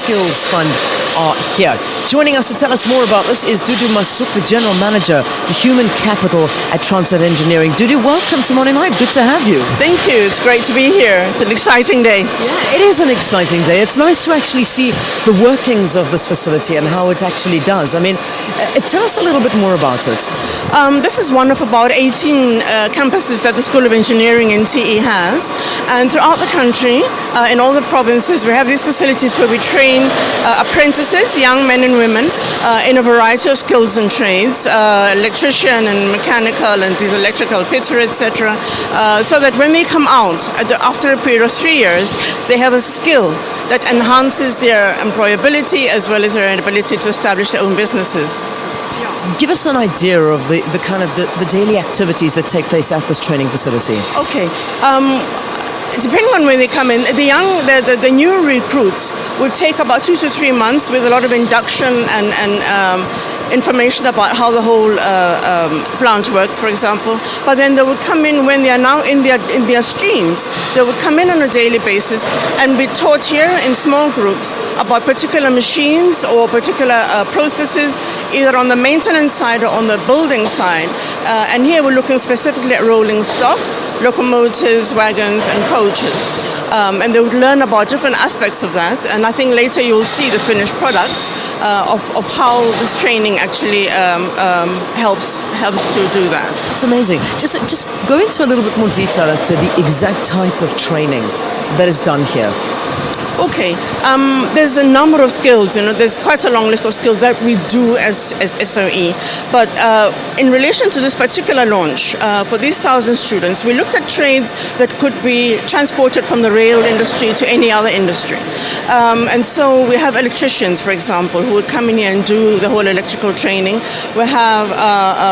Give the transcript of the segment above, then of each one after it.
Skills Fund are here. Joining us to tell us more about this is Dudu Masoek, the General Manager, the Human Capital at Transnet Engineering. Dudu, welcome to Morning Live. Good to have you. Thank you. It's great to be here. It's an exciting day. Yeah, it is an exciting day. It's nice to actually see the workings of this facility and how it actually does. I mean, tell us a little bit more about it. This is one of about 18 campuses that the School of Engineering in TE has. And throughout the country, in all the provinces, we have these facilities where we train apprentices, young men and women, in a variety of skills and trades, electrician and mechanical and diesel electrical fitter, etc. So that when they come out, after a period of 3 years, they have a skill that enhances their employability as well as their ability to establish their own businesses. Give us an idea of the kind of the daily activities that take place at this training facility. Okay. Depending on where they come in, the new recruits would take about 2 to 3 months with a lot of induction and information about how the whole plant works, for example. But then they would come in when they are now in their streams. They would come in on a daily basis and be taught here in small groups about particular machines or particular processes, either on the maintenance side or on the building side. And here we're looking specifically at rolling stock, locomotives, wagons, and coaches. And they would learn about different aspects of that. And I think later you'll see the finished product of how this training actually helps to do that. It's amazing. Just go into a little bit more detail as to the exact type of training that is done here. Okay, there's a number of skills, there's quite a long list of skills that we do as SOE. But in relation to this particular launch, for these 1,000 students, we looked at trades that could be transported from the rail industry to any other industry. And so we have electricians, for example, who would come in here and do the whole electrical training. We have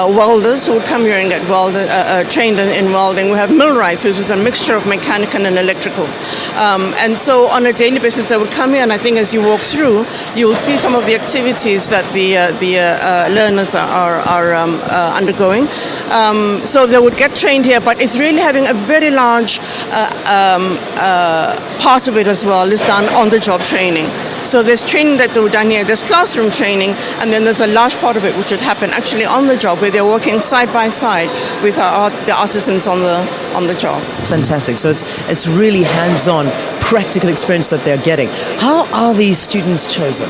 welders who would come here and get trained in welding. We have millwrights, which is a mixture of mechanical and electrical. And so on a daily basis, they would come here, and I think as you walk through, you will see some of the activities that the learners are undergoing. So they would get trained here, but it's really having a very large part of it as well is done on the job training. So there's training that they're done here, there's classroom training, and then there's a large part of it which would happen actually on the job, where they're working side by side with the artisans on the job. It's fantastic. So it's really hands-on, practical experience that they're getting. How are these students chosen?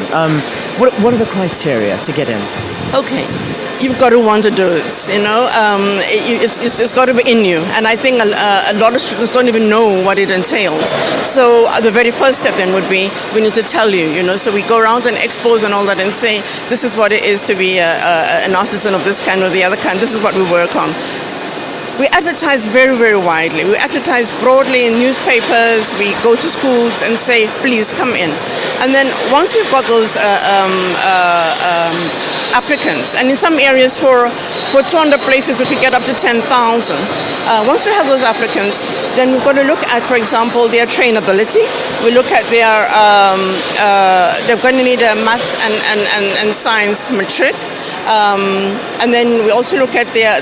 What are the criteria to get in? Okay. You've got to want to do this, it's got to be in you. And I think a lot of students don't even know what it entails. So the very first step then would be, we need to tell you, so we go around and expose and all that and say, this is what it is to be an artisan of this kind or the other kind, this is what we work on. We advertise very, very widely. We advertise broadly in newspapers. We go to schools and say, please come in. And then once we've got those applicants, and in some areas for 200 places we could get up to 10,000. Once we have those applicants, then we've got to look at, for example, their trainability. We look at they're going to need a math and science matric. And then we also look at their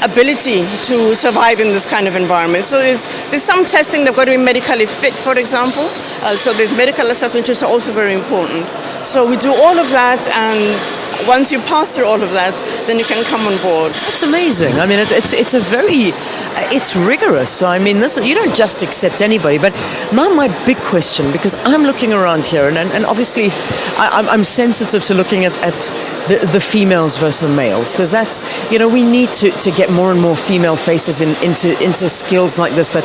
ability to survive in this kind of environment. So there's some testing. They've got to be medically fit, for example. So there's medical assessment, which is also very important. So we do all of that, and once you pass through all of that, then you can come on board. That's amazing. I mean, it's rigorous. So I mean, you don't just accept anybody. But now my big question, because I'm looking around here, and obviously I'm sensitive to looking at the females versus the males, because that's, we need to get more and more female faces into skills like this that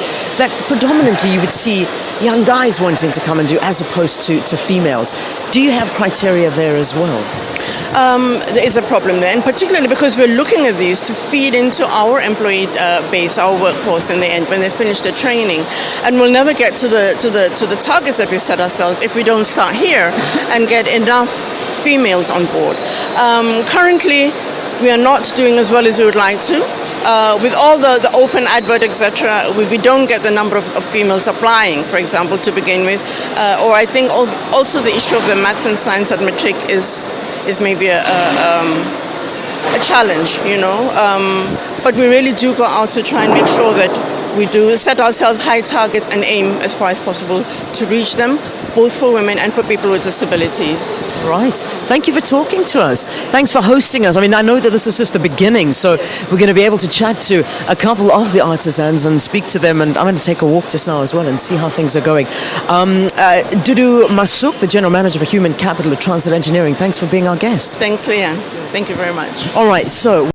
predominantly you would see young guys wanting to come and do, as opposed to females. Do you have criteria there as well? There is a problem there, and particularly because we're looking at these to feed into our employee base, our workforce in the end when they finish their training, and we'll never get to the targets that we set ourselves if we don't start here and get enough females on board. Currently, we are not doing as well as we would like to. With all the open advert, etc., we don't get the number of females applying, for example, to begin with. Or I think also the issue of the maths and science at matric is maybe a challenge, But we really do go out to try and make sure that we do set ourselves high targets and aim as far as possible to reach them, both for women and for people with disabilities. Right. Thank you for talking to us. Thanks for hosting us. I mean, I know that this is just the beginning, so we're going to be able to chat to a couple of the artisans and speak to them, and I'm going to take a walk just now as well and see how things are going. Dudu Masoek, the General Manager for Human Capital at Transnet Engineering, thanks for being our guest. Thanks, Leanne. Thank you very much. All right, so